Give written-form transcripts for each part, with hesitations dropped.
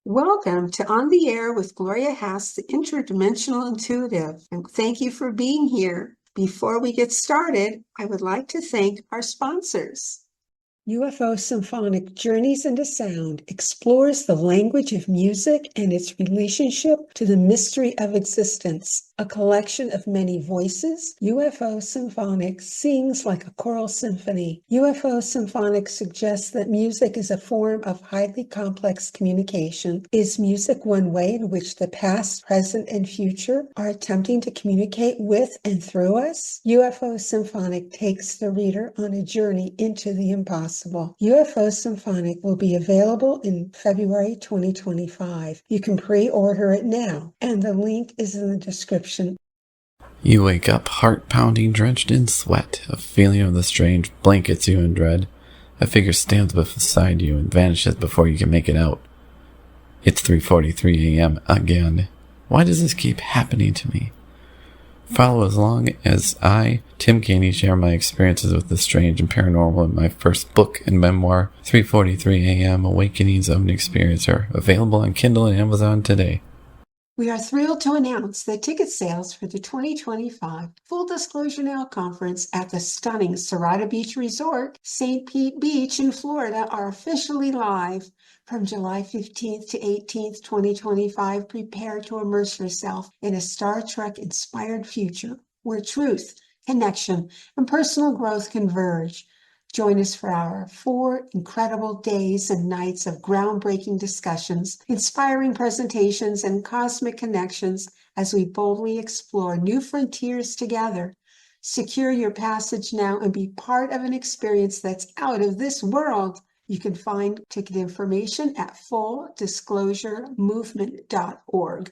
Welcome to On the Air with Gloria Hass, the Interdimensional Intuitive, and thank you for being here. Before we get started, I would like to thank our sponsors. UFO Symphonic Journeys into Sound explores the language of music and its relationship to the mystery of existence. A collection of many voices, UFO Symphonic sings like a choral symphony. UFO Symphonic suggests that music is a form of highly complex communication. Is music one way in which the past, present, and future are attempting to communicate with and through us? UFO Symphonic takes the reader on a journey into the impossible. UFO Symphonic will be available in February 2025. You can pre-order it now, and the link is in the description. You wake up, heart pounding, drenched in sweat. A feeling of the strange blankets you in dread. A figure stands beside you and vanishes before you can make it out. It's 3:43 a.m. again. Why does this keep happening to me? Follow as long as I, Tim Caney, share my experiences with the strange and paranormal in my first book and memoir, 3:43 a.m. Awakenings of an Experiencer, available on Kindle and Amazon today. We are thrilled to announce that ticket sales for the 2025 Full Disclosure Now conference at the stunning Serrata Beach Resort, St. Pete Beach in Florida are officially live. From July 15th to 18th, 2025, prepare to immerse yourself in a Star Trek-inspired future where truth, connection, and personal growth converge. Join us for our 4 incredible days and nights of groundbreaking discussions, inspiring presentations, and cosmic connections as we boldly explore new frontiers together. Secure your passage now and be part of an experience that's out of this world. You can find ticket information at fulldisclosuremovement.org.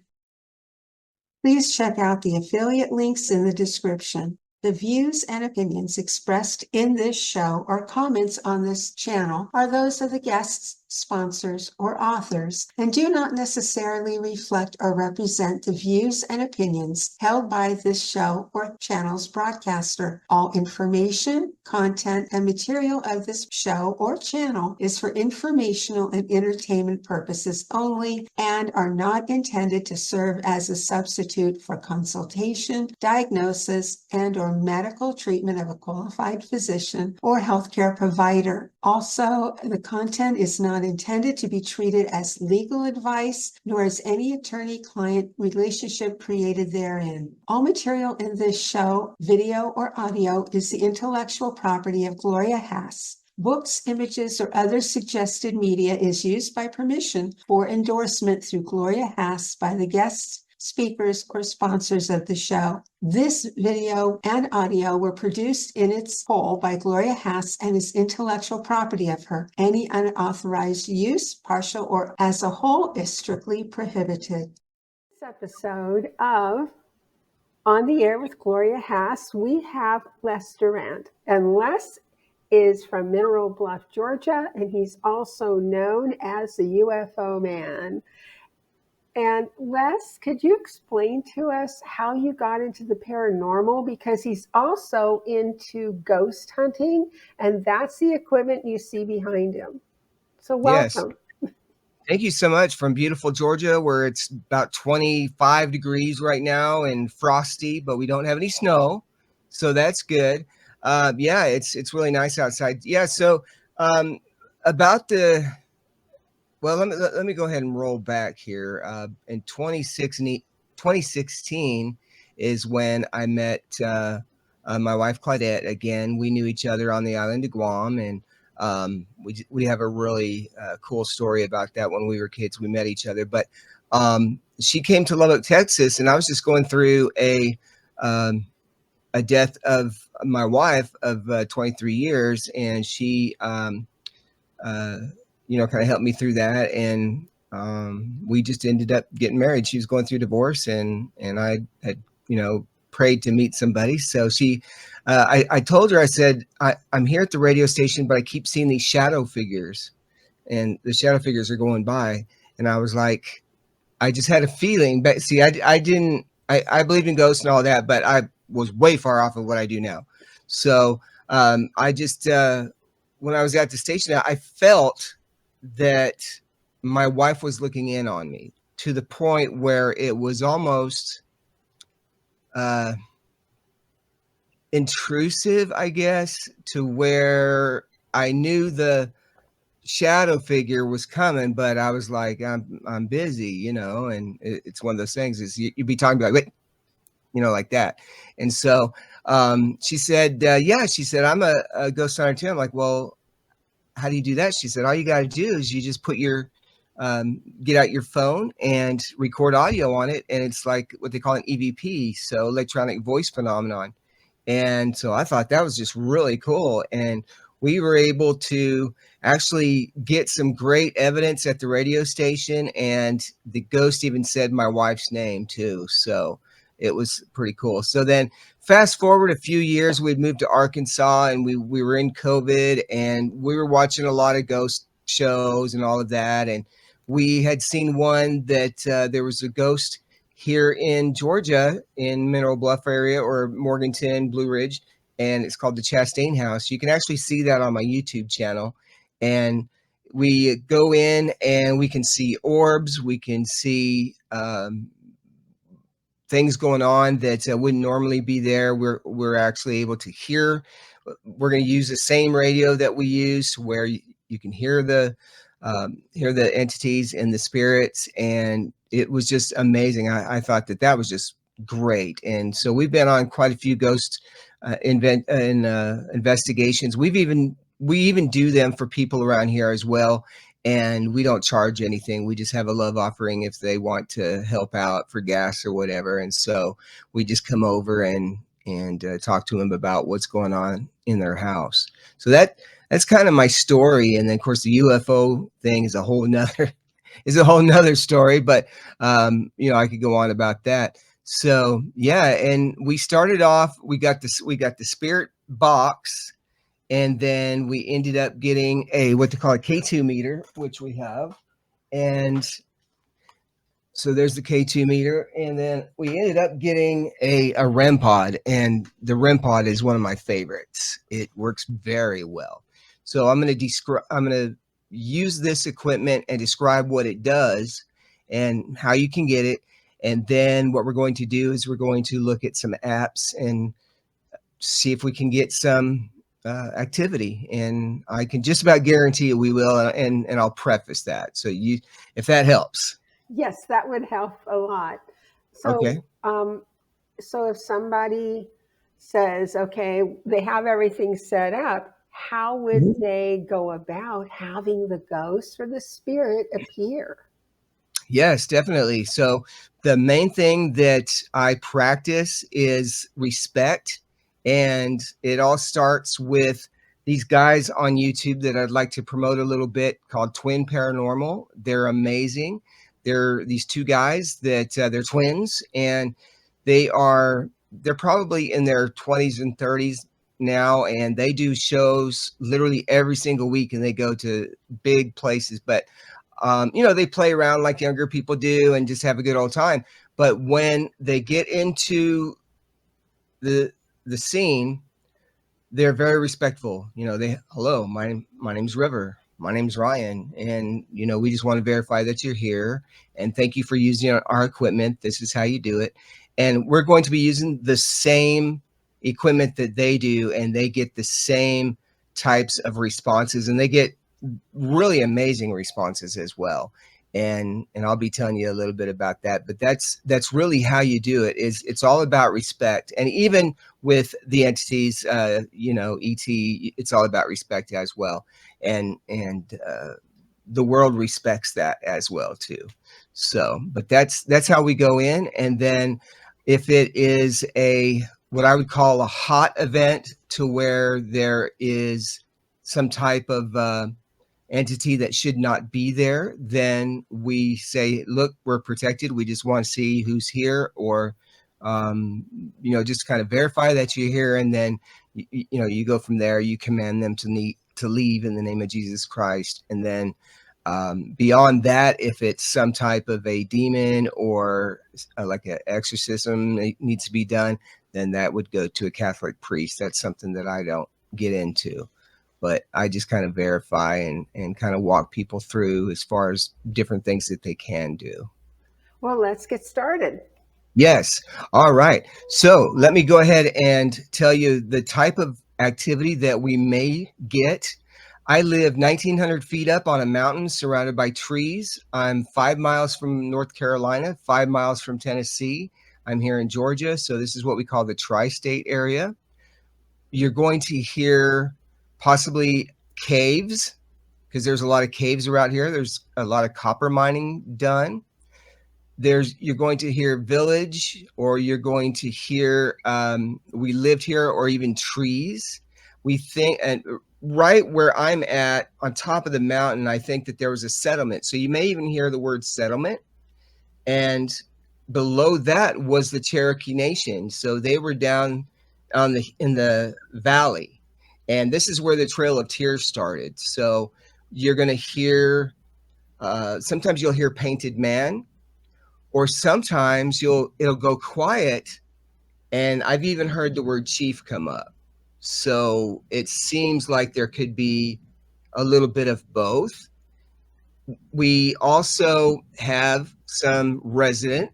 Please check out the affiliate links in the description. The views and opinions expressed in this show or comments on this channel are those of the guests, sponsors, or authors, and do not necessarily reflect or represent the views and opinions held by this show or channel's broadcaster. All information, content, and material of this show or channel is for informational and entertainment purposes only and are not intended to serve as a substitute for consultation, diagnosis, and/or medical treatment of a qualified physician or healthcare provider. Also, the content is not intended to be treated as legal advice, nor is any attorney-client relationship created therein. All material in this show, video or audio, is the intellectual property of Gloria Hass. Books, images, or other suggested media is used by permission or endorsement through Gloria Hass by the guests, speakers, or sponsors of the show. This video and audio were produced in its whole by Gloria Hass and is intellectual property of her. Any unauthorized use, partial or as a whole, is strictly prohibited. This episode of On the Air with Gloria Hass, we have Les Durrant. And Les is from Mineral Bluff, Georgia, and he's also known as the UFO Man. And Les, could you explain to us how you got into the paranormal? Because he's also into ghost hunting, and that's the equipment you see behind him. So welcome. Yes. Thank you so much from beautiful Georgia, where it's about 25 degrees right now and frosty, but we don't have any snow. So that's good. Yeah, it's really nice outside. Yeah. So about the... Well, let me go ahead and roll back here. In 2016 is when I met my wife Claudette again. We knew each other on the island of Guam, and we have a really cool story about that. When we were kids, we met each other. But she came to Lubbock, Texas, and I was just going through a death of my wife of 23 years, and she kind of helped me through that. And we just ended up getting married. She was going through divorce, and I had, prayed to meet somebody. So I told her, I said, I'm here at the radio station, but I keep seeing these shadow figures, and the shadow figures are going by. And I was like, I just had a feeling, but see, I believed in ghosts and all that, but I was way far off of what I do now. So I just, when I was at the station, I felt that my wife was looking in on me to the point where it was almost intrusive, I guess, to where I knew the shadow figure was coming, but I was like, I'm busy, you know, and it's one of those things is you'd be talking about, wait, you know, like that. And so she said, yeah, she said, I'm a ghost hunter too. I'm like, well, how do you do that? She said, all you got to do is you just put your, get out your phone and record audio on it. And it's like what they call an EVP. So electronic voice phenomenon. And so I thought that was just really cool. And we were able to actually get some great evidence at the radio station. And the ghost even said my wife's name too. So it was pretty cool. So then fast forward a few years, we'd moved to Arkansas and we were in COVID and we were watching a lot of ghost shows and all of that. And we had seen one that there was a ghost here in Georgia in Mineral Bluff area or Morganton, Blue Ridge, and it's called the Chastain House. You can actually see that on my YouTube channel. And we go in and we can see orbs, we can see things going on that wouldn't normally be there. We're actually able to hear. We're going to use the same radio that we use where you can hear the entities and the spirits, and it was just amazing. I thought that was just great. And so we've been on quite a few ghost investigations. We even do them for people around here as well. And we don't charge anything. We just have a love offering if they want to help out for gas or whatever. And so we just come over and talk to them about what's going on in their house. So that's kind of my story. And then of course the UFO thing is a whole nother story, but you know, I could go on about that. So yeah. And we started off, we got the spirit box, and then we ended up getting what they call a K2 meter, which we have. And so there's the K2 meter. And then we ended up getting a REM pod. And the REM pod is one of my favorites. It works very well. So I'm going to use this equipment and describe what it does and how you can get it. And then what we're going to do is we're going to look at some apps and see if we can get some activity, and I can just about guarantee you we will, and I'll preface that. So if that helps. Yes, that would help a lot. So, okay. So if somebody says, okay, they have everything set up, how would they go about having the ghost or the spirit appear? Yes, definitely. So the main thing that I practice is respect. And it all starts with these guys on YouTube that I'd like to promote a little bit called Twin Paranormal. They're amazing. They're these two guys that they're twins, and they're probably in their 20s and 30s now, and they do shows literally every single week, and they go to big places. But you know, they play around like younger people do and just have a good old time. But when they get into the scene, they're very respectful. You know, hello, my name's River. My name's Ryan. And, you know, we just want to verify that you're here. And thank you for using our equipment. This is how you do it. And we're going to be using the same equipment that they do. And they get the same types of responses. And they get really amazing responses as well. And I'll be telling you a little bit about that, but that's really how you do it. It's all about respect. And even with the entities, you know, ET, it's all about respect as well. And the world respects that as well too. So, but that's how we go in. And then if it is what I would call a hot event, to where there is some type of entity that should not be there, then we say, look, we're protected. We just want to see who's here, or, you know, just kind of verify that you're here. And then, you know, you go from there, you command them to leave in the name of Jesus Christ. And then beyond that, if it's some type of a demon or like an exorcism that needs to be done, then that would go to a Catholic priest. That's something that I don't get into. but I just kind of verify and kind of walk people through as far as different things that they can do. Well, let's get started. Yes. All right. So let me go ahead and tell you the type of activity that we may get. I live 1,900 feet up on a mountain surrounded by trees. I'm 5 miles from North Carolina, 5 miles from Tennessee. I'm here in Georgia. So this is what we call the tri-state area. You're going to hear possibly caves, because there's a lot of caves around here. There's a lot of copper mining done. You're going to hear village, or you're going to hear we lived here, or even trees. We think, and right where I'm at on top of the mountain, I think that there was a settlement. So you may even hear the word settlement. And below that was the Cherokee Nation. So they were down in the valley. And this is where the Trail of Tears started. So you're going to hear, sometimes you'll hear Painted Man, or sometimes it'll go quiet. And I've even heard the word chief come up. So it seems like there could be a little bit of both. We also have some resident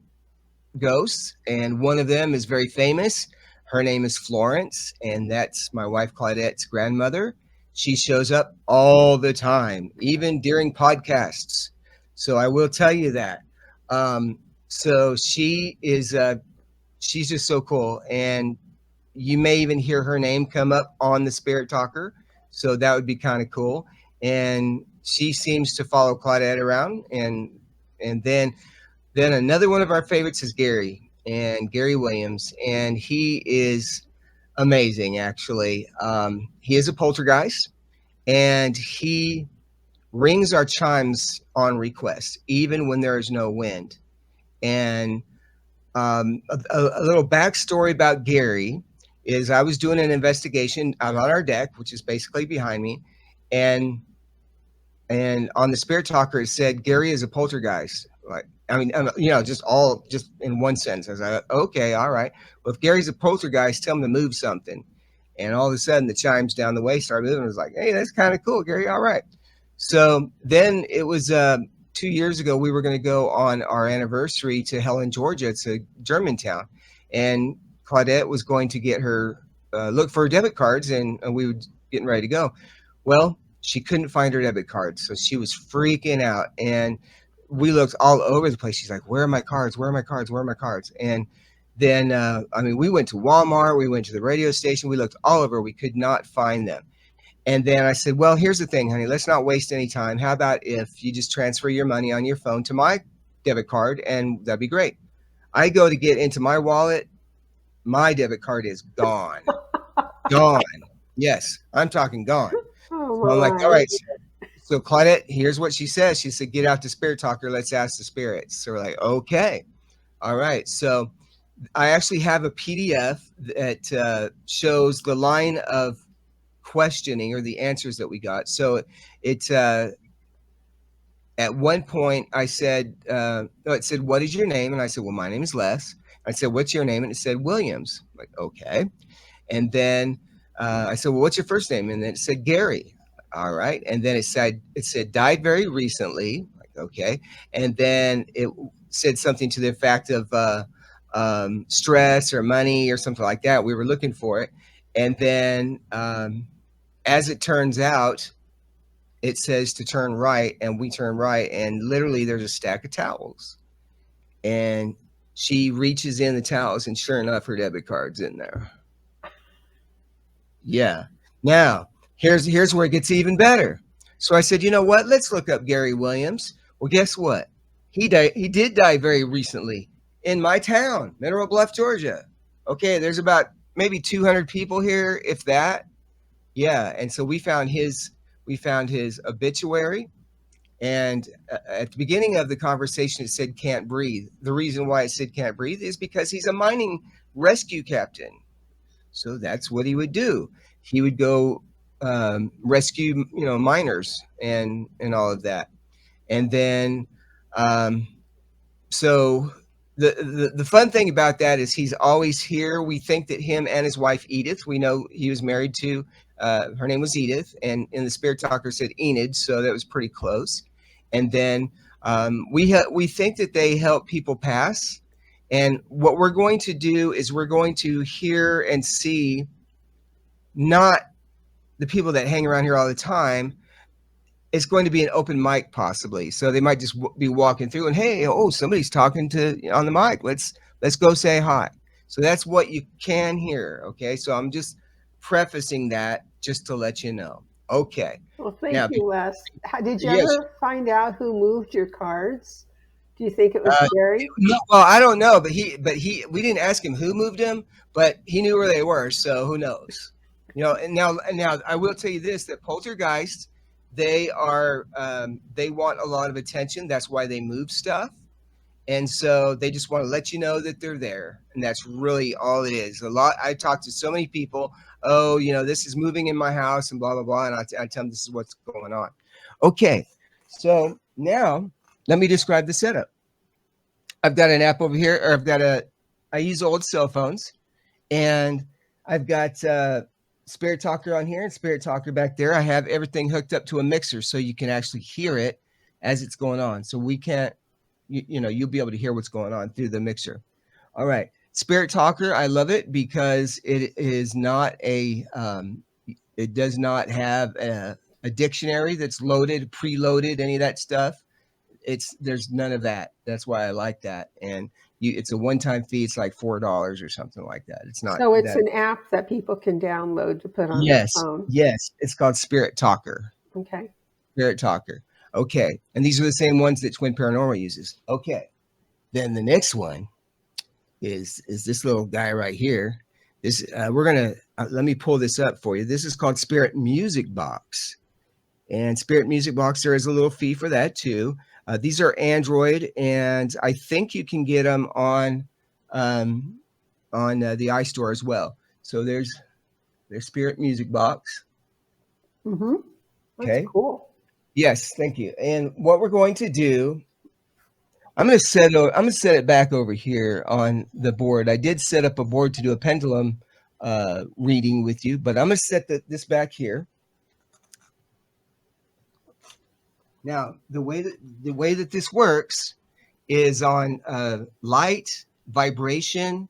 ghosts, and one of them is very famous. Her name is Florence, and that's my wife Claudette's grandmother. She shows up all the time, even during podcasts. So I will tell you that. So she is, she's just so cool. And you may even hear her name come up on the Spirit Talker. So that would be kind of cool. And she seems to follow Claudette around. And then another one of our favorites is Gary Williams. And he is amazing, actually. He is a poltergeist, and he rings our chimes on request, even when there is no wind. And a little backstory about Gary is I was doing an investigation out on our deck, which is basically behind me. And on the Spirit Talker, it said, Gary is a poltergeist. Like, I mean, just in one sentence. I was like, okay, all right. Well, if Gary's a poltergeist, tell him to move something. And all of a sudden, the chimes down the way started moving. I was like, hey, that's kind of cool, Gary. All right. So then it was 2 years ago, we were going to go on our anniversary to Helen, Georgia. It's a Germantown. And Claudette was going to get her, look for her debit cards, and we were getting ready to go. Well, she couldn't find her debit cards. So she was freaking out. And we looked all over the place. She's like, where are my cards? Where are my cards? Where are my cards? And then, we went to Walmart. We went to the radio station. We looked all over. We could not find them. And then I said, well, here's the thing, honey, let's not waste any time. How about if you just transfer your money on your phone to my debit card, and that'd be great. I go to get into my wallet. My debit card is gone. Gone. Yes, I'm talking gone. Oh, so I'm like, all right. So Claudette, here's what she says. She said, get out the Spirit Talker. Let's ask the spirits. So we're like, okay. All right. So I actually have a PDF that shows the line of questioning, or the answers that we got. So it's at one point I said, it said, what is your name? And I said, well, my name is Les. I said, what's your name? And it said Williams. I'm like, okay. And then I said, well, what's your first name? And then it said Gary. All right. And then it said died very recently. Like, okay. And then it said something to the effect of stress or money or something like that. We were looking for it. And then as it turns out, it says to turn right, and we turn right, and literally there's a stack of towels. And she reaches in the towels, and sure enough, her debit card's in there. Yeah. Now, here's where it gets even better. So I said, you know what? Let's look up Gary Williams. Well, guess what? He did die very recently in my town, Mineral Bluff, Georgia. Okay, there's about maybe 200 people here, if that. Yeah, and so we found his obituary, and at the beginning of the conversation, it said can't breathe. The reason why it said can't breathe is because he's a mining rescue captain. So that's what he would do. He would go rescue, miners and all of that. And then, so the fun thing about that is he's always here. We think that him and his wife Edith, we know he was married to, her name was Edith, and in the Spirit Talker said Enid, so that was pretty close. And then we think that they help people pass. And what we're going to do is we're going to hear and see not the people that hang around here all the time. It's going to be an open mic possibly. So they might just be walking through and, hey, oh, somebody's talking to on the mic. Let's go say hi. So that's what you can hear. Okay. So I'm just prefacing that just to let you know. Okay. Well, thank you, Les. Did you ever find out who moved your cards? Do you think it was Gary? No, well, I don't know, but we didn't ask him who moved him, but he knew where they were. So who knows? You know, and now I will tell you this, that poltergeists, they want a lot of attention. That's why they move stuff. And so they just want to let you know that they're there. And that's really all it is. I talk to so many people, oh, you know, this is moving in my house and blah, blah, blah. And I tell them this is what's going on. Okay. So now let me describe the setup. I've got an app over here, or I use old cell phones, and I've got Spirit Talker on here and Spirit Talker back there. I have everything hooked up to a mixer so you can actually hear it as it's going on. So we can't, you'll be able to hear what's going on through the mixer. All right. Spirit Talker, I love it because it is not it does not have a dictionary that's loaded, preloaded, any of that stuff. There's none of that. That's why I like that. And it's a one-time fee. It's like $4 or something like that. It's not. So it's an app that people can download to put on their phone. Yes. It's called Spirit Talker. Okay. Spirit Talker. Okay. And these are the same ones that Twin Paranormal uses. Okay. Then the next one is this little guy right here. This we're gonna let me pull this up for you. This is called Spirit Music Box. And Spirit Music Box, there is a little fee for that too. These are Android, and I think you can get them on the iStore as well. So there's Spirit Music Box. Mm-hmm. That's cool. Yes, thank you. And what we're going to do, I'm going to set it back over here on the board. I did set up a board to do a pendulum reading with you, but I'm going to set this back here. Now, the way that this works is on light, vibration,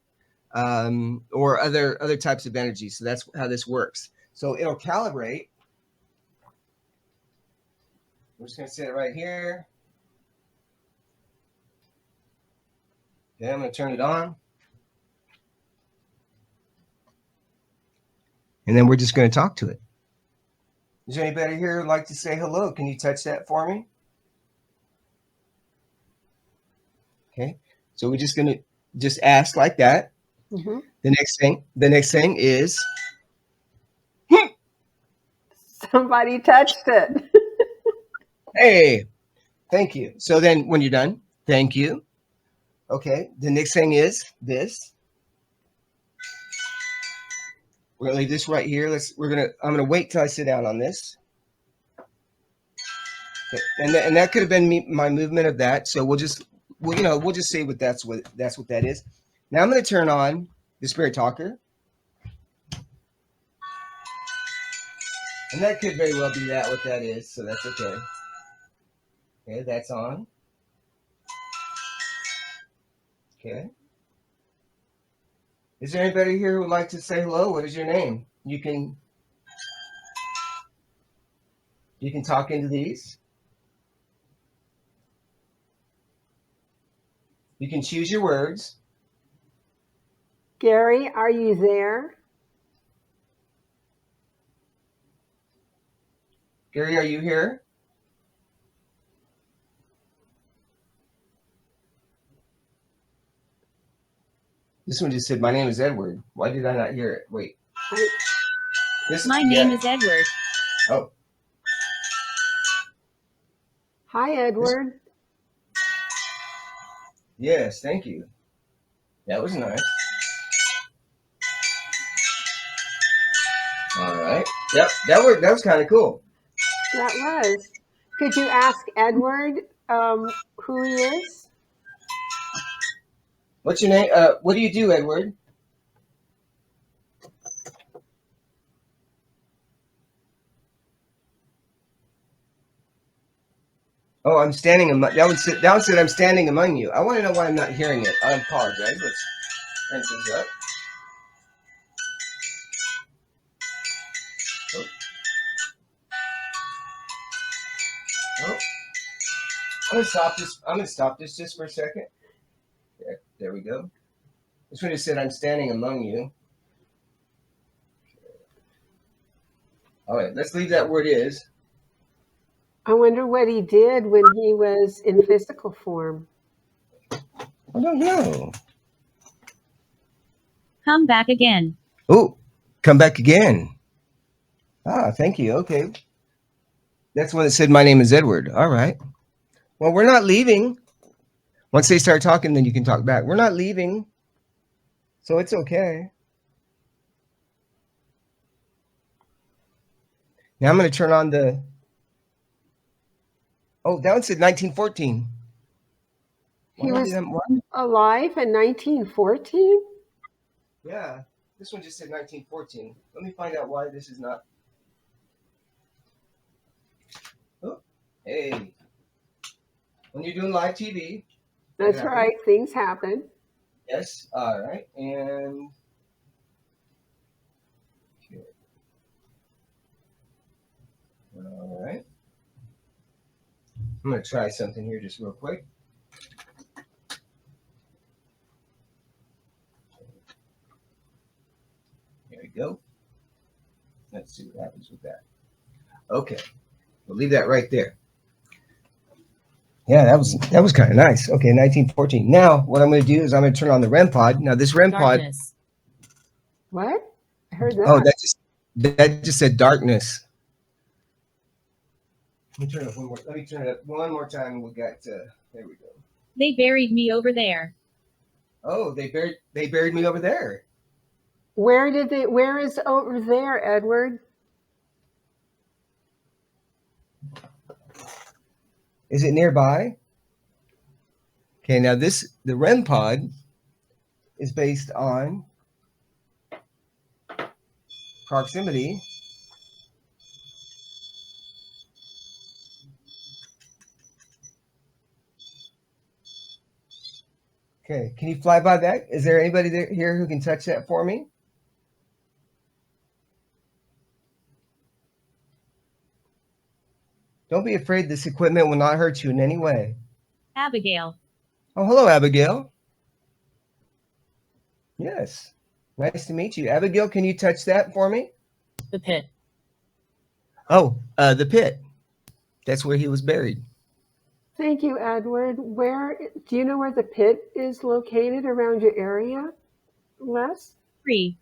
or other types of energy. So that's how this works. So it'll calibrate. We're just going to set it right here. Okay, I'm going to turn it on. And then we're just going to talk to it. Is there anybody here who'd like to say hello? Can you touch that for me? Okay. So we're just going to just ask like that. Mm-hmm. The next thing is. Somebody touched it. Hey, thank you. So then when you're done, thank you. Okay. The next thing is this. We're gonna leave this right here. I'm gonna wait till I sit down on this. Okay. And that could have been my movement of that. So we'll just say that's what that is. Now I'm gonna turn on the Spirit Talker. And that could very well be what that is, so that's okay. Okay, that's on. Okay. Is there anybody here who would like to say hello? What is your name? You can talk into these. You can choose your words. Gary, are you there? Gary, are you here? This one just said, my name is Edward. Why did I not hear it? Wait. My name is Edward. Oh. Hi, Edward. Yes, thank you. That was nice. All right. Yep, that was kind of cool. That was. Could you ask Edward who he is? What's your name? What do you do, Edward? Oh, I'm standing among. That one said I'm standing among you. I want to know why I'm not hearing it. I apologize. Let's turn things up. Oh. Oh. I'm gonna stop this just for a second. There we go. This one just said I'm standing among you. All right, let's leave that where it is. I wonder what he did when he was in physical form. I don't know. Come back again. Oh, come back again. Ah, thank you. Okay. That's one that said my name is Edward. All right. Well, we're not leaving. Once they start talking, then you can talk back. We're not leaving. So it's okay. Now I'm going to turn on the... Oh, that one said 1914. He was alive in 1914? Yeah, this one just said 1914. Let me find out why this is not... Oh, hey. When you're doing live TV... That's right, things happen. Yes, all right, and... Okay. All right. I'm going to try something here just real quick. There we go. Let's see what happens with that. Okay, we'll leave that right there. Yeah, that was kind of nice. Okay, 1914. Now, what I'm going to do is I'm going to turn on the REM pod. Now, this REM pod... What? I heard that. Oh, that just said darkness. Let me turn it up one more time. We got there we go. They buried me over there. Oh, they buried me over there. Where is over there, Edward? Is it nearby? Okay, now the REM pod is based on proximity. Okay, can you fly by that? Is there anybody here who can touch that for me? Don't be afraid. This equipment will not hurt you in any way. Abigail. Oh, hello, Abigail. Yes, nice to meet you. Abigail, can you touch that for me? The pit. Oh, the pit. That's where he was buried. Thank you, Edward. Do you know where the pit is located around your area, Les? Free.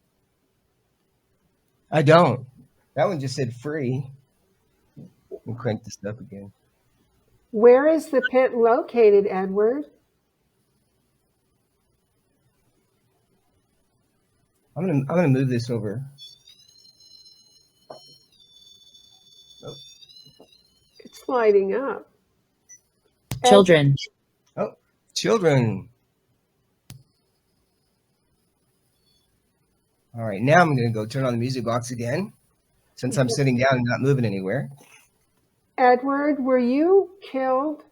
I don't. That one just said free. Let me crank this up again. Where is the pit located, Edward? I'm gonna move this over. Nope. It's lighting up. Children. Oh, children. All right, now I'm gonna go turn on the music box again, since I'm sitting down and not moving anywhere. Edward, were you killed?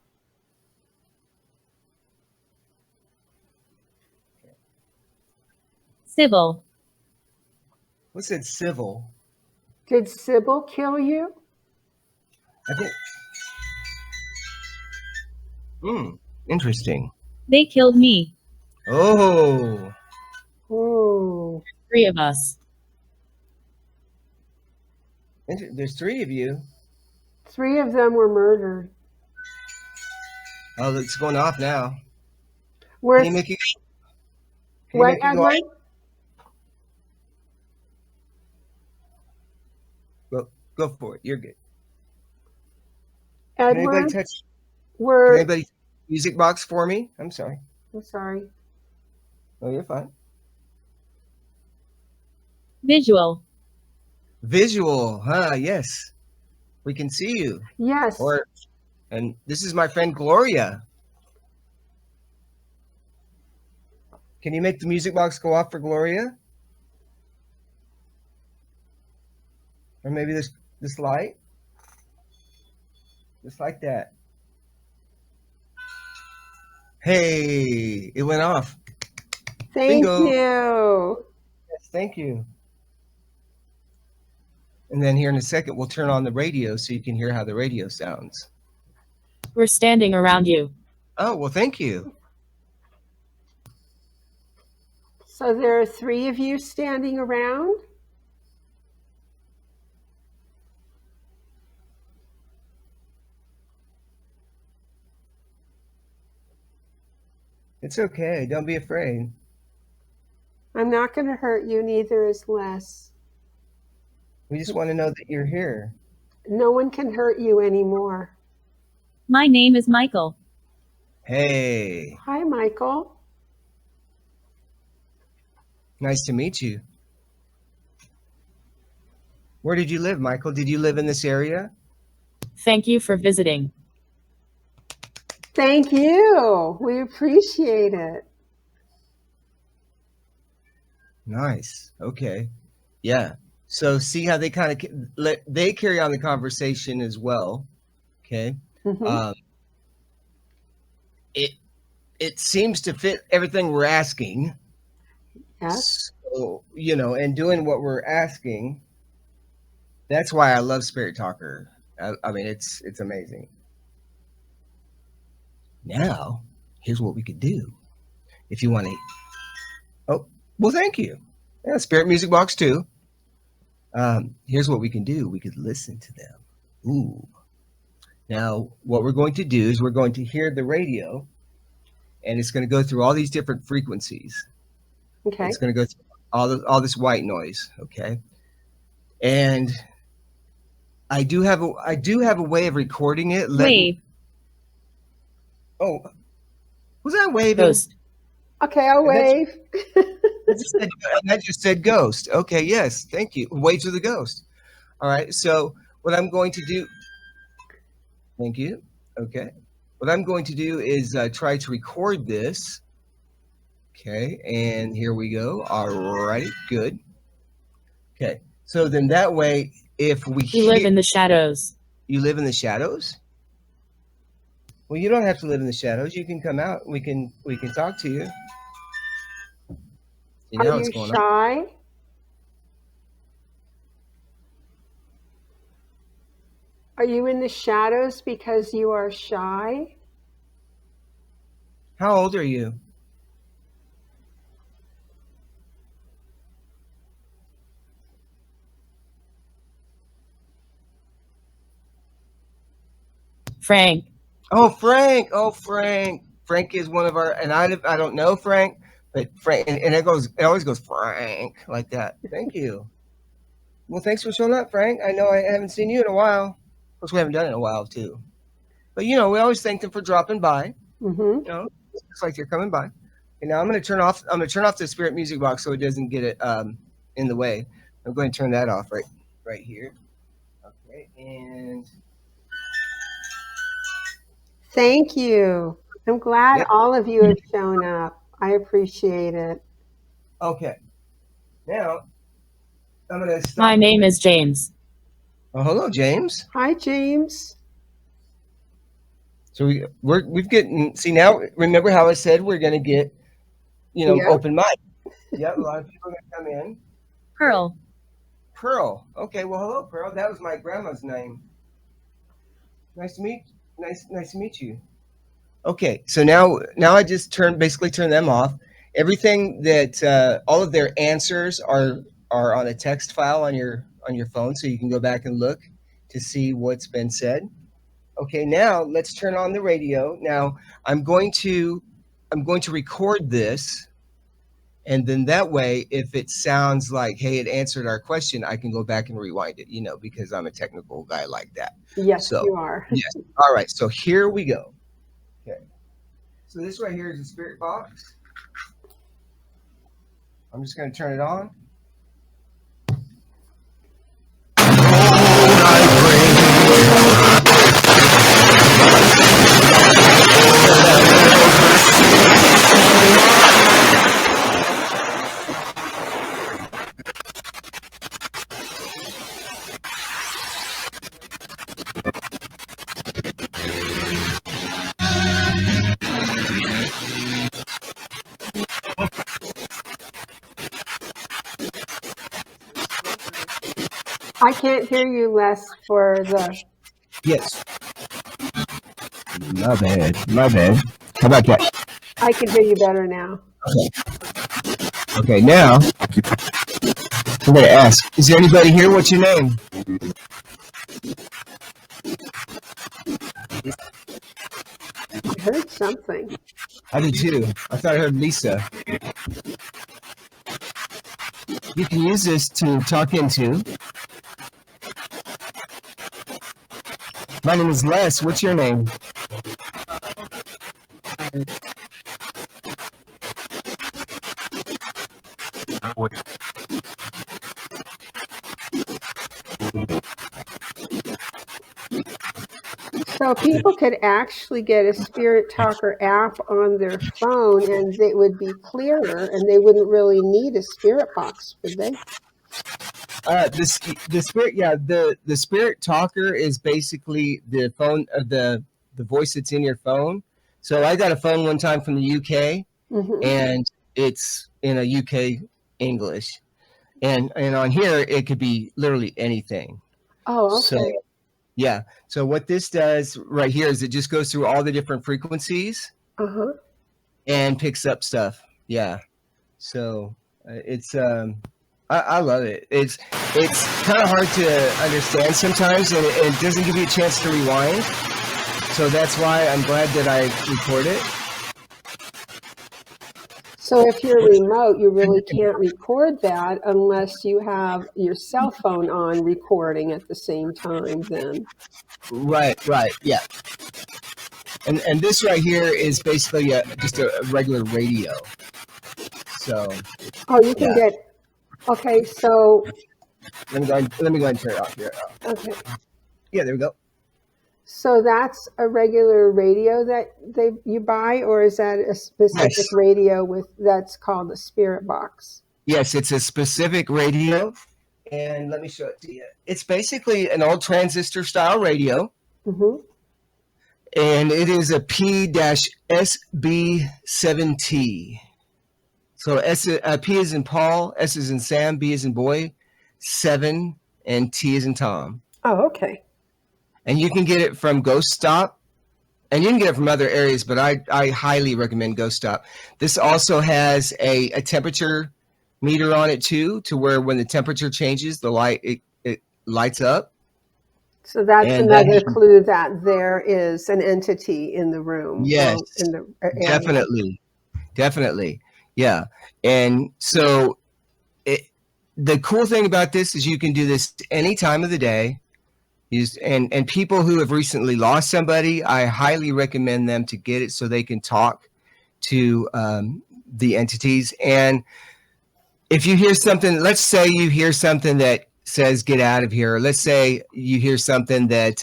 Civil. What said civil? Did Sybil kill you? I think. Interesting. They killed me. Oh. Oh. 3 of us. There's 3 of you. 3 of them were murdered. Oh, it's going off now. Where's Can you make it? what, Edward? Go for it. You're good. Edward, Can anybody touch? Can anybody music box for me? I'm sorry. I'm sorry. Oh, you're fine. Visual. Visual, huh? Yes. We can see you. Yes. And this is my friend Gloria. Can you make the music box go off for Gloria? Or maybe this light? Just like that. Hey, it went off. Thank Bingo. you. Yes, thank you. And then here in a second, we'll turn on the radio so you can hear how the radio sounds. We're standing around you. Oh, well, thank you. So there are 3 of you standing around? It's okay. Don't be afraid. I'm not going to hurt you, neither is Les. We just want to know that you're here. No one can hurt you anymore. My name is Michael. Hey, Hi, Michael. nice to meet you. Where did you live, Michael? Did you live in this area? Thank you for visiting. Thank you. We appreciate it. Nice. Okay. Yeah. So see how they kind of they carry on the conversation as well. Okay. Mhm. It seems to fit everything we're asking. Yes. So, and doing what we're asking. That's why I love Spirit Talker. I mean, it's amazing. Now, here's what we could do. If you want to. Oh, well, thank you. Yeah, Spirit Music Box too. Here's what we can do. We could listen to them. Ooh. Now, what we're going to do is we're going to hear the radio, and it's going to go through all these different frequencies. Okay. It's going to go through all this white noise. Okay. And I do have a way of recording it. Wave. Oh, was that waving? Ghost. Okay, I'll wave. That just said ghost. Okay, yes, thank you. Wave to the ghost. All right, so what I'm going to do, thank you. Okay, what I'm going to do is try to record this. Okay, and here we go. All right, good. Okay, so then that way, if we live in the shadows. You live in the shadows? Well, you don't have to live in the shadows. You can come out. We can talk to you. You know Are what's you going on. shy? Are you in the shadows because you are shy? How old are you? Frank. Oh, Frank. Oh, Frank. Frank is one of our, and I don't know Frank, but Frank, and it always goes Frank like that. Thank you. Well, thanks for showing up, Frank. I know I haven't seen you in a while. Of course, we haven't done it in a while too. But we always thank them for dropping by. Mm-hmm. It's like they're coming by. And now I'm going to turn off the Spirit Music Box so it doesn't get it in the way. I'm going to turn that off right here. Okay, and Thank you. I'm glad all of you have shown up. I appreciate it. okay. Now I'm going to stop. My name is James. Oh, hello, James. Hi, James. So we've getting, see now, remember how I said we're going to get, open mic. Yep, a lot of people are going to come in. Pearl. Pearl. Okay, well, hello, Pearl. That was my grandma's name. Nice to meet you. Okay, so now I just basically turn them off. Everything that all of their answers are on a text file on your phone, so you can go back and look to see what's been said. Okay, now let's turn on the radio. Now I'm going to record this, and then that way, if it sounds like, hey, it answered our question, I can go back and rewind it, because I'm a technical guy like that. Yes, So, you are. Yes. All right, so here we go. Okay. So this right here is a spirit box. I'm just going to turn it on. I can't hear you, Les, for the... Yes. My bad. My bad. How about that? I can hear you better now. Okay, now I'm going to ask, is there anybody here? What's your name? I heard something. I did too. I thought I heard Lisa. You can use this to talk into. My name is Les. What's your name? So people could actually get a Spirit Talker app on their phone, and it would be clearer, and they wouldn't really need a spirit box, would they? The spirit, yeah, the Spirit Talker is basically the phone, the voice that's in your phone. So I got a phone one time from the UK, and it's in a UK English, and on here it could be literally anything. Oh, okay. So, yeah. So what this does right here is it just goes through all the different frequencies and picks up stuff. Yeah. So it's I love it. It's kind of hard to understand sometimes, and it doesn't give you a chance to rewind. So that's why I'm glad that I record it. So if you're remote, you really can't record that unless you have your cell phone on recording at the same time then. Right, yeah. And this right here is basically just a regular radio. So. Oh, you can get. Okay, so. Let me go ahead and turn it off here. Okay. Yeah, there we go. So that's a regular radio that you buy, or is that a specific radio that's called a Spirit Box? Yes, it's a specific radio, and let me show it to you. It's basically an old transistor style radio, and it is a P-SB7T. So P is in Paul, S is in Sam, B is in boy, 7, and T is in Tom. Oh, okay. And you can get it from Ghost Stop, and you can get it from other areas, but I highly recommend Ghost Stop. This also has a temperature meter on it too, to where when the temperature changes, the light it lights up. So that's another clue that there is an entity in the room. Yes, in the area. Definitely, yeah. And so the cool thing about this is you can do this any time of the day. And people who have recently lost somebody, I highly recommend them to get it so they can talk to the entities. And if you hear something, let's say you hear something that says get out of here, or let's say you hear something that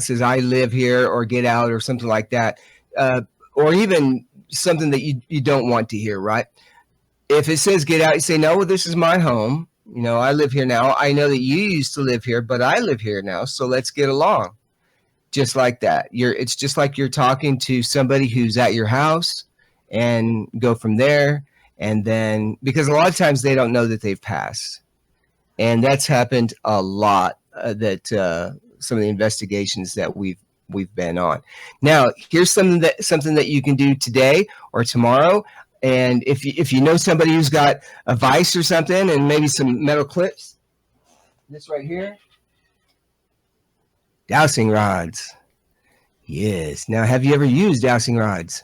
says I live here, or get out, or something like that, or even something that you don't want to hear, right? If it says get out, you say, no, well, this is my home. You know, I live here now. I know that you used to live here, but I live here now. So let's get along. Just like that. It's just like you're talking to somebody who's at your house, and go from there. And then, because a lot of times they don't know that they've passed. And that's happened a lot, that some of the investigations that we've been on. Now, here's something that you can do today or tomorrow. And if you know somebody who's got a vise or something, and maybe some metal clips, this right here, dowsing rods. Yes. Now, have you ever used dowsing rods?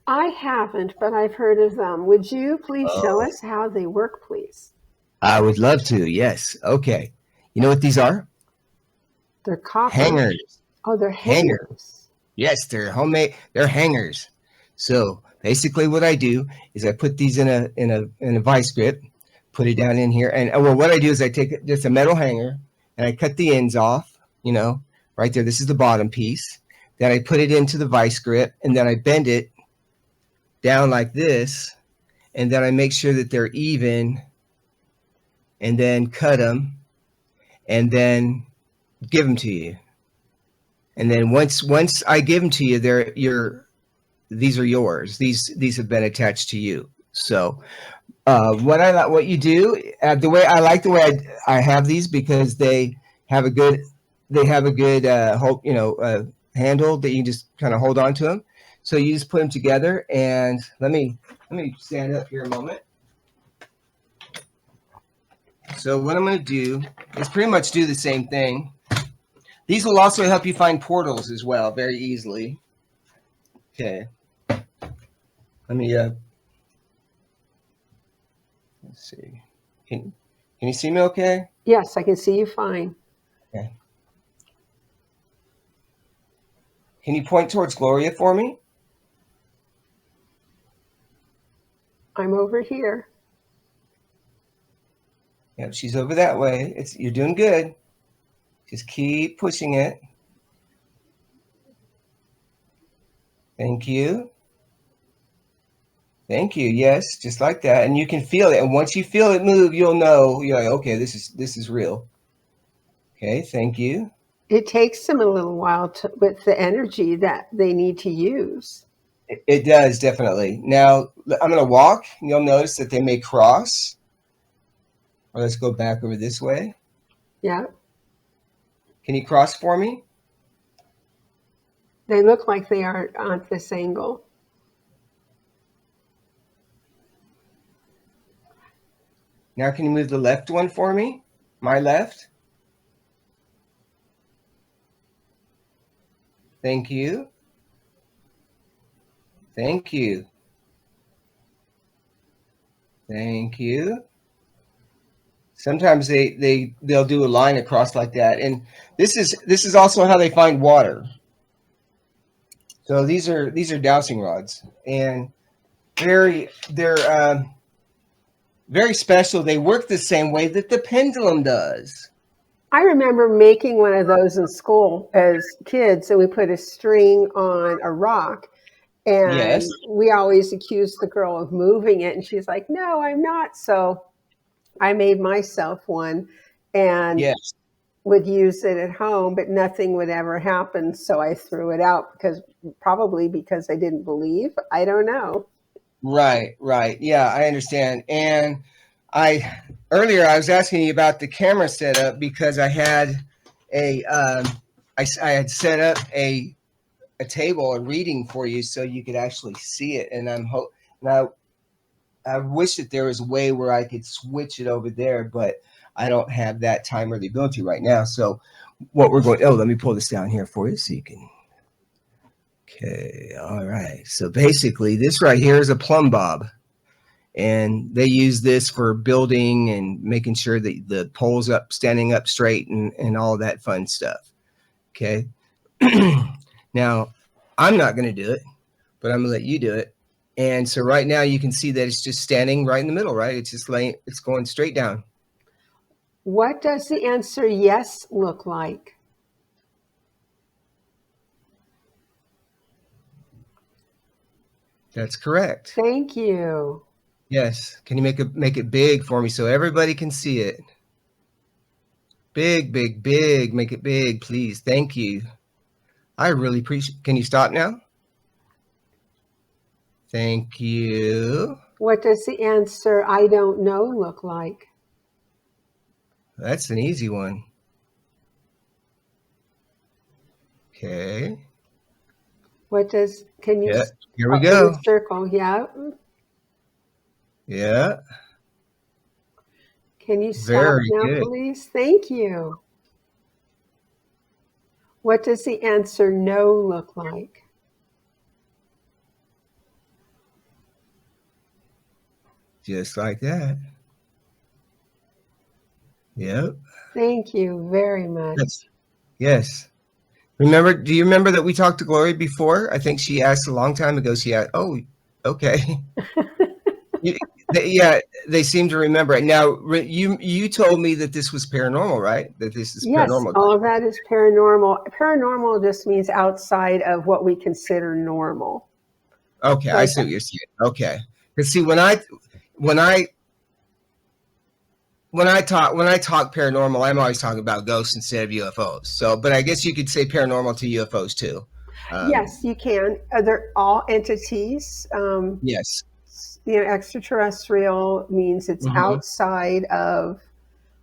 I haven't, but I've heard of them. Would you please show us how they work, please? I would love to. Yes. Okay. You know what these are? They're copper. Hangers. Oh, they're hangers. Yes, they're homemade. They're hangers. So basically, what I do is I put these in a vice grip, put it down in here, and well, what I do is I take just a metal hanger and I cut the ends off. You know, right there. This is the bottom piece. Then I put it into the vice grip, and then I bend it down like this, and then I make sure that they're even, and then cut them, and then give them to you. And then once I give them to you, these are yours. These have been attached to you. So What you do, the way I like the way I have these, because they have a good handle that you can just kind of hold on to them. So you just put them together, and let me stand up here a moment. So what I'm going to do is pretty much do the same thing. These will also help you find portals as well, very easily. Okay. Let me let's see. Can you see me okay? Yes, I can see you fine. Okay. Can you point towards Gloria for me? I'm over here. Yep, she's over that way. You're doing good. Just keep pushing it. Thank you. Thank you. Yes, just like that. And you can feel it. And once you feel it move, you'll know. You're like, okay, this is real. Okay, thank you. It takes them a little while with the energy that they need to use. It does, definitely. Now, I'm going to walk. And you'll notice that they may cross. Or let's go back over this way. Yeah. Can you cross for me? They look like they are at this angle. Now, can you move the left one for me? My left. Thank you. Thank you. Thank you. Sometimes they'll do a line across like that, and this is also how they find water. So these are dowsing rods, and they're very special. They work the same way that the pendulum does. I remember making one of those in school as kids, and we put a string on a rock, and Yes. we always accused the girl of moving it, and she's like, "No, I'm not." So I made myself one and Yes. would use it at home, but nothing would ever happen. So I threw it out probably because I didn't believe. I don't know. Right. Yeah, I understand. And earlier I was asking you about the camera setup because I had I had set up a table, a reading for you, so you could actually see it. And I wish that there was a way where I could switch it over there, but I don't have that time or the ability right now. So what we're going, let me pull this down here for you so you can. Okay. All right. So basically this right here is a plumb bob, and they use this for building and making sure that the pole's standing up straight and all that fun stuff. Okay. Now I'm not going to do it, but I'm going to let you do it. And so right now you can see that it's just standing right in the middle, right? It's just it's going straight down. What does the answer yes look like? That's correct. Thank you. Yes. Can you make it big for me so everybody can see it? Big, big, big. Make it big, please. Thank you. I really appreciate. Can you stop now? Thank you. What does the answer I don't know look like? That's an easy one. Okay. Can you? Yeah, here we go. Circle, yeah. Yeah. Can you stop Very now, good. please? Thank you. What does the answer no look like? Just like that. Yep. Thank you very much. Yes. Do you remember that we talked to Gloria before? I think she asked a long time ago. She asked, oh, okay. They seem to remember it. Now, you told me that this was paranormal, right? That this is paranormal. Yes, all of that is paranormal. Paranormal just means outside of what we consider normal. Okay, I see what you're saying. Okay. Because see, when I talk paranormal, I'm always talking about ghosts instead of UFOs. So, but I guess you could say paranormal to UFOs too. Yes, you can. They're all entities. Yes. extraterrestrial means it's Mhm. outside of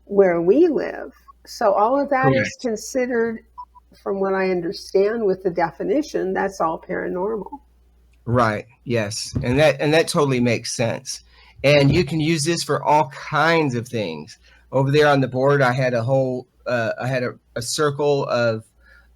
where we live. So all of that is Correct. considered, from what I understand with the definition, that's all paranormal. Right. Yes. And that totally makes sense. And you can use this for all kinds of things. Over there on the board, I had a circle of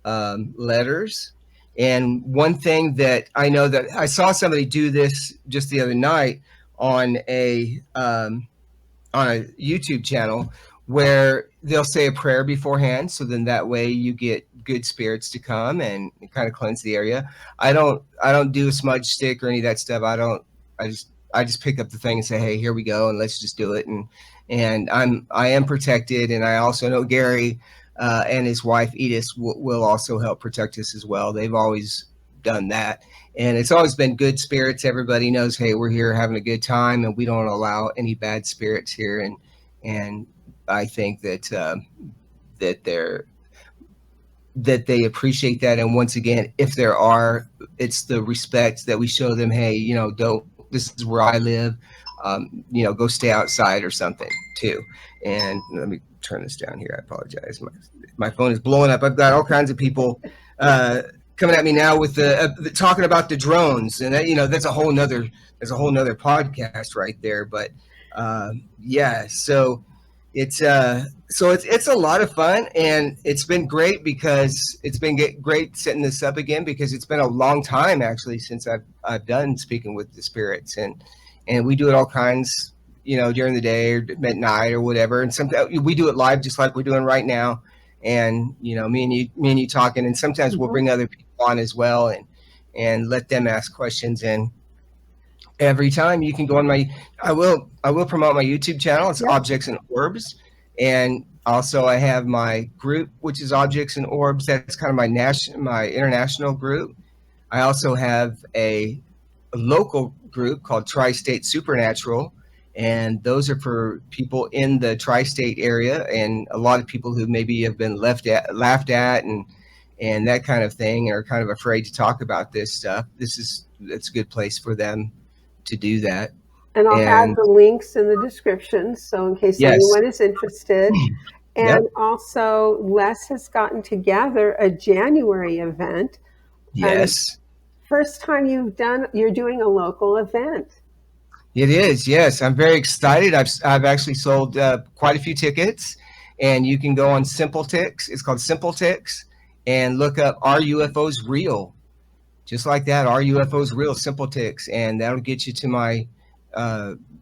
letters. And one thing that I know that I saw somebody do this just the other night on a YouTube channel where they'll say a prayer beforehand. So then that way you get good spirits to come and kind of cleanse the area. I don't do a smudge stick or any of that stuff. I just pick up the thing and say, hey, here we go, and let's just do it. And I am protected, and I also know Gary and his wife Edith will also help protect us as well. They've always done that, and it's always been good spirits. Everybody knows, hey, we're here having a good time, and we don't allow any bad spirits here. And I think that that they appreciate that. And once again, if there are, it's the respect that we show them. Hey, this is where I live. Go stay outside or something too. And let me turn this down here. I apologize. My phone is blowing up. I've got all kinds of people coming at me now with the talking about the drones, and that's a whole nother podcast right there. But yeah, so it's a lot of fun, and it's been great because it's been great setting this up again, because it's been a long time actually since I've done speaking with the spirits, and we do it all kinds, during the day or at night or whatever, and sometimes we do it live just like we're doing right now, and me and you talking, and sometimes we'll bring other people on as well and let them ask questions. And every time you can go on I will promote my YouTube channel. It's Objects and Orbs. And also I have my group, which is Objects and Orbs. That's kind of my international group. I also have a local group called Tri-State Supernatural. And those are for people in the tri-state area, and a lot of people who maybe have been laughed at and that kind of thing, and are kind of afraid to talk about this stuff. It's a good place for them to do that. And I'll add the links in the description, so in case anyone is interested. And also, Les has gotten together a January event. Yes. First time you're doing a local event. It is, yes. I'm very excited. I've actually sold quite a few tickets, and you can go on SimpleTix. It's called SimpleTix, and look up "Are UFOs Real?" Just like that, "Are UFOs Real?" SimpleTix, and that'll get you to my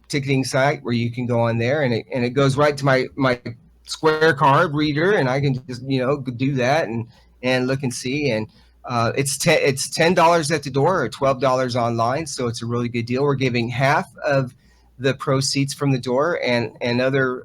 ticketing site where you can go on there, and it goes right to my Square card reader, and I can just do that and look and see. And it's $10 at the door or $12 online, so it's a really good deal. We're giving half of the proceeds from the door and other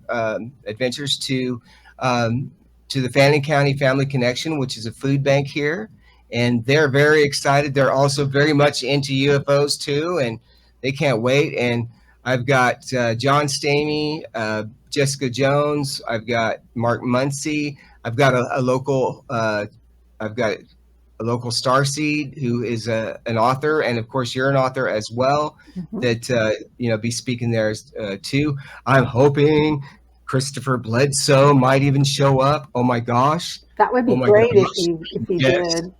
adventures to the Fannin County Family Connection, which is a food bank here, and they're very excited. They're also very much into UFOs too, and they can't wait. And I've got John Stamey, Jessica Jones. I've got Mark Muncy. I've got a local. I've got a local starseed who is an author, and of course you're an author as well. That be speaking there too. I'm hoping Christopher Bledsoe might even show up. Oh my gosh, that would be great if he did.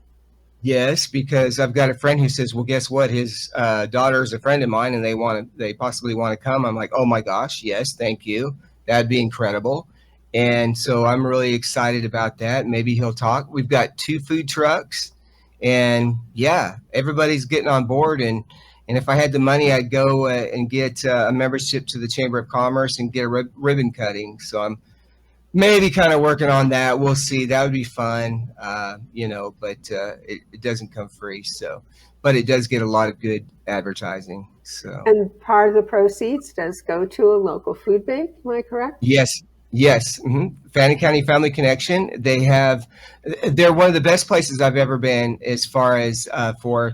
Yes, because I've got a friend who says, well, guess what? His daughter is a friend of mine, and they possibly want to come. I'm like, oh my gosh, yes, thank you. That'd be incredible. And so I'm really excited about that. Maybe he'll talk. We've got 2 food trucks, and yeah, everybody's getting on board. And if I had the money, I'd go and get a membership to the Chamber of Commerce and get a ribbon cutting. So I'm maybe kind of working on that. We'll see. That would be fun, but it doesn't come free. So, but it does get a lot of good advertising. So, and part of the proceeds does go to a local food bank. Am I correct? Yes. Mm-hmm. Fannin County Family Connection. They're one of the best places I've ever been as far as for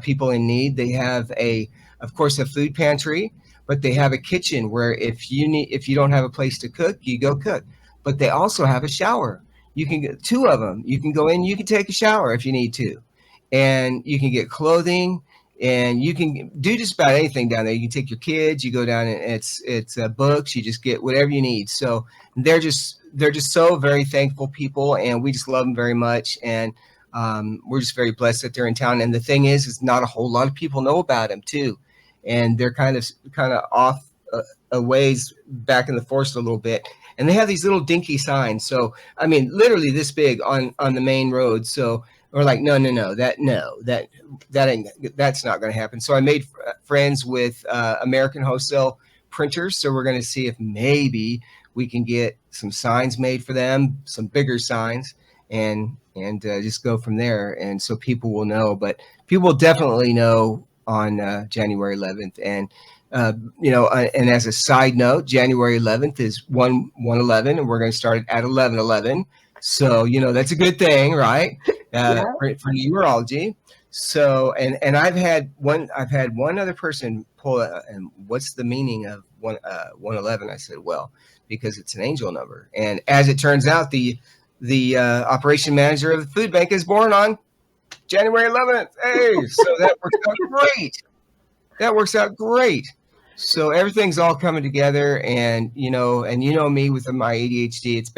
people in need. They have of course, a food pantry, but they have a kitchen where if you don't have a place to cook, you go cook. But they also have a shower. You can get 2 of them. You can go in, you can take a shower if you need to. And you can get clothing. and you can do just about anything down there. You can take your kids, you go down, and it's books. You just get whatever you need. So they're just so very thankful people, and we just love them very much. And we're just very blessed that they're in town. And the thing is not a whole lot of people know about them too, and they're kind of off a ways back in the forest a little bit. And they have these little dinky signs. So, I mean, literally this big on the main road. So we're like, no, that's not going to happen. So I made friends with American Wholesale Printers. So we're going to see if maybe we can get some signs made for them, some bigger signs, and just go from there. And so people will know, but people will definitely know on January 11th. And and as a side note, January 11th is 1/11, and we're going to start it at 11/11. So, that's a good thing, right? For numerology. So, and I've had one other person pull and what's the meaning of 111? I said, well, because it's an angel number. And as it turns out, the operation manager of the food bank is born on January 11th. Hey, so that works out great. So everything's all coming together, and me with my ADHD, it's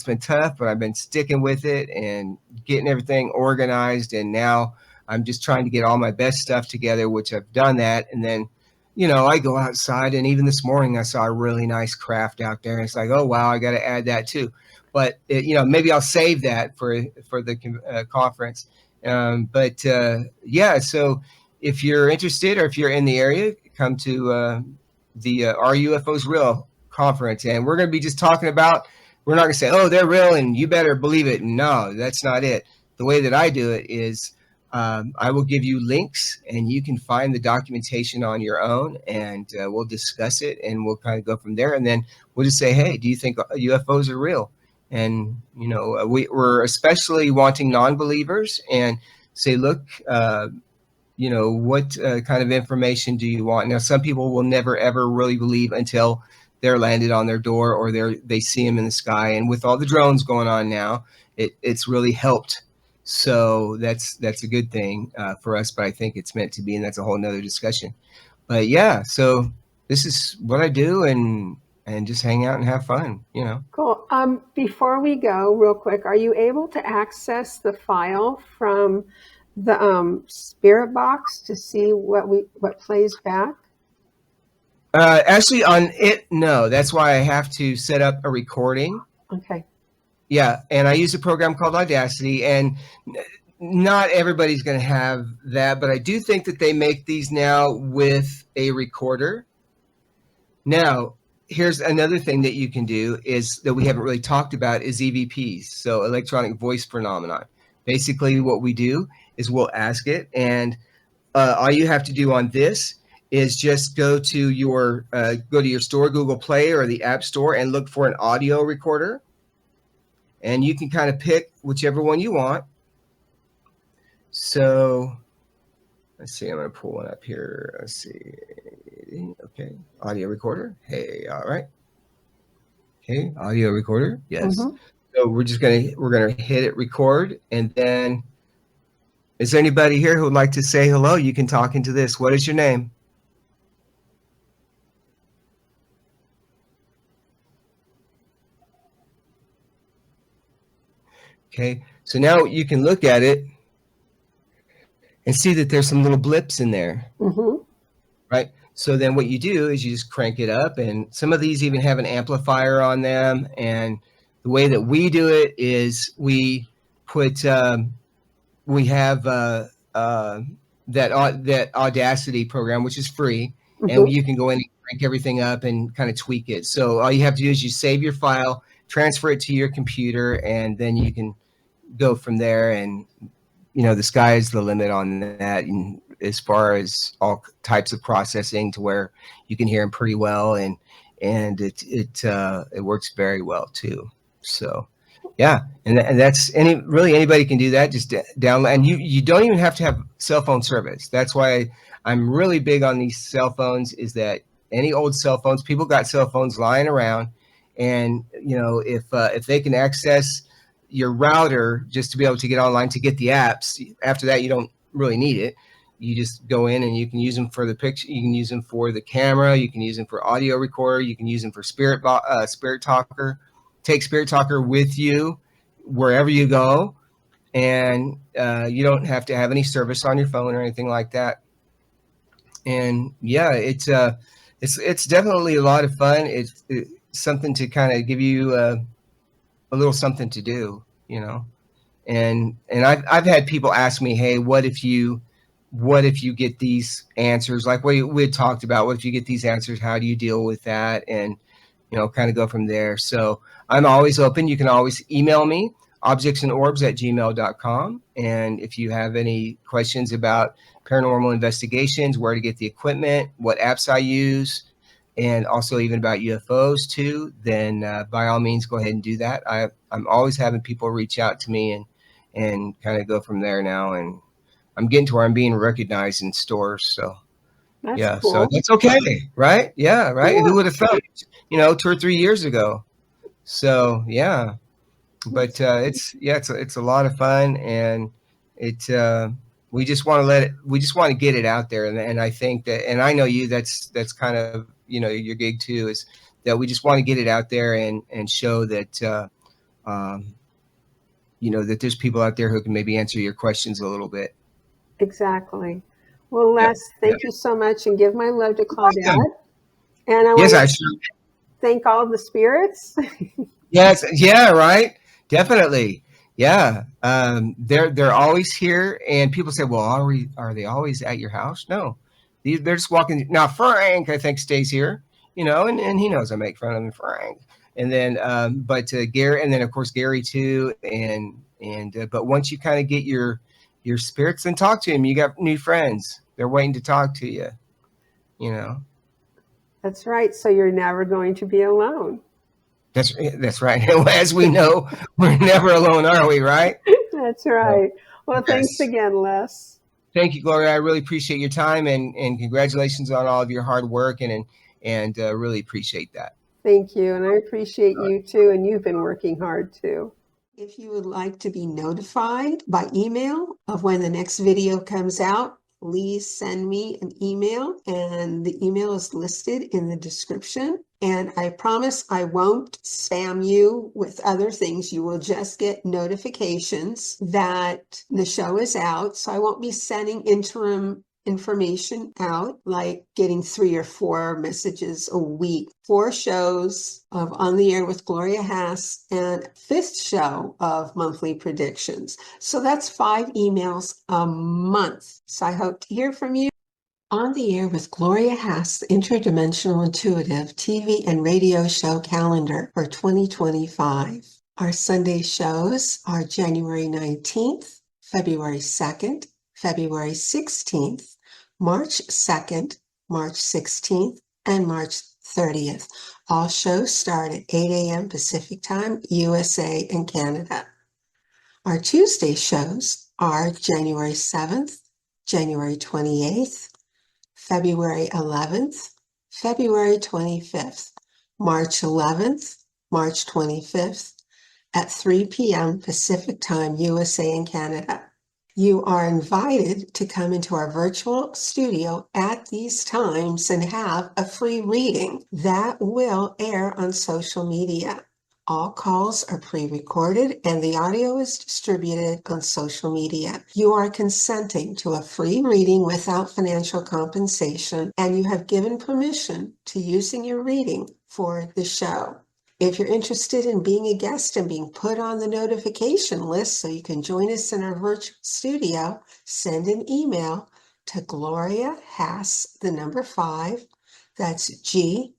been tough, but I've been sticking with it and getting everything organized. And now I'm just trying to get all my best stuff together, which I've done that. And then, I go outside, and even this morning I saw a really nice craft out there. And it's like, oh, wow, I got to add that too. But, maybe I'll save that for the conference. So if you're interested, or if you're in the area, come to the Are UFOs Real conference. And we're going to be just talking about, we're not going to say, oh, they're real and you better believe it. No, that's not it. The way that I do it is I will give you links, and you can find the documentation on your own, and we'll discuss it, and we'll kind of go from there. And then we'll just say, hey, do you think UFOs are real? And, we're especially wanting non-believers, and say, look, what kind of information do you want? Now, some people will never, ever really believe until they're landed on their door, or they see them in the sky. And with all the drones going on now, it's really helped. So that's a good thing for us, but I think it's meant to be, and that's a whole nother discussion. But yeah, so this is what I do, and just hang out and have fun, Cool. Before we go, real quick, are you able to access the file from the spirit box to see what plays back? Actually, on it, no. That's why I have to set up a recording. Okay. Yeah, and I use a program called Audacity, and not everybody's going to have that, but I do think that they make these now with a recorder. Now, here's another thing that you can do is that we haven't really talked about is EVPs, so electronic voice phenomenon. Basically, what we do is we'll ask it, and all you have to do on this is just go to your store, Google Play or the App Store, and look for an audio recorder. And you can kind of pick whichever one you want. So let's see, I'm going to pull one up here. Let's see. Okay, audio recorder. Hey, all right. Okay, audio recorder. Yes. Mm-hmm. So we're going to hit it record, and then is there anybody here who would like to say hello? You can talk into this. What is your name? Okay, so now you can look at it and see that there's some little blips in there, mm-hmm. Right? So then what you do is you just crank it up, and some of these even have an amplifier on them. And the way that we do it is we put, we have that Audacity program, which is free, mm-hmm. And you can go in and crank everything up and kind of tweak it. So all you have to do is you save your file, transfer it to your computer, and then you can go from there. And the sky is the limit on that, and as far as all types of processing, to where you can hear them pretty well, and it works very well too. So yeah, and that's anybody can do that. Just download, and you don't even have to have cell phone service. That's why I'm really big on these cell phones, is that any old cell phones, people got cell phones lying around, and if they can access your router just to be able to get online to get the apps, after that you don't really need it. you just go in and you can use them for the picture. You can use them for the camera. You can use them for audio recorder. You can use them for Spirit Talker. Take Spirit Talker with you wherever you go, and you don't have to have any service on your phone or anything like that. And yeah, it's definitely a lot of fun. It's something to kind of give you a little something to do, you know. And I've had people ask me, hey, what if you get these answers, like we had talked about? What if you get these answers? How do you deal with that? And, you know, kind of go from there. So I'm always open. You can always email me, objectsandorbs@gmail.com. And if you have any questions about paranormal investigations, where to get the equipment, what apps I use, and also even about UFOs too, then by all means, go ahead and do that. I'm always having people reach out to me and kind of go from there now. And I'm getting to where I'm being recognized in stores. So That's yeah, cool. so that's okay, right? Yeah, right. Yeah. Who would have thought, you know, 2 or 3 years ago? So yeah, but it's a lot of fun, and we just want to get it out there, and I think that, and I know you, that's kind of, you know, your gig too, is that we just want to get it out there and show that you know, that there's people out there who can maybe answer your questions a little bit. Exactly. Well, Les, thank you so much, and give my love to Claudette. Welcome. And I Yes, want I to sure. thank all the spirits. Yes, yeah, right. Definitely. Yeah. They're always here, and people say, well, are they always at your house? No. They're just walking. Now Frank, I think, stays here, you know, and he knows I make fun of him, Frank. And then but Gary, and then of course Gary too, and but once you kind of get your spirits, then talk to him. You got new friends. They're waiting to talk to you, you know. That's right. So you're never going to be alone. That's right. As we know, we're never alone, are we? Right? That's right. Well, Yes. thanks again, Les. Thank you, Gloria. I really appreciate your time, and congratulations on all of your hard work, and really appreciate that. Thank you. And I appreciate you too. And you've been working hard too. If you would like to be notified by email of when the next video comes out, please send me an email, and the email is listed in the description. And I promise I won't spam you with other things. You will just get notifications that the show is out. So I won't be sending interim information out, like getting 3 or 4 messages a week. 4 shows of On the Air with Gloria Hass, and 5th show of Monthly Predictions. So that's 5 emails a month. So I hope to hear from you. On the Air with Gloria Hass, the Interdimensional Intuitive TV and radio show calendar for 2025. Our Sunday shows are January 19th, February 2nd, February 16th, March 2nd, March 16th, and March 30th. All shows start at 8 a.m. Pacific Time, USA and Canada. Our Tuesday shows are January 7th, January 28th, February 11th, February 25th, March 11th, March 25th, at 3 p.m. Pacific Time, USA and Canada. You are invited to come into our virtual studio at these times and have a free reading that will air on social media. All calls are pre-recorded and the audio is distributed on social media. You are consenting to a free reading without financial compensation, and you have given permission to using your reading for the show. If you're interested in being a guest and being put on the notification list so you can join us in our virtual studio, send an email to Gloria Hass, the number 5. That's GLORIAHAS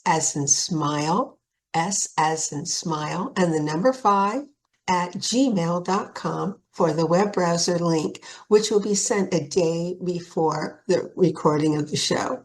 as in smile, S as in smile, and the number 5 at gmail.com for the web browser link, which will be sent a day before the recording of the show.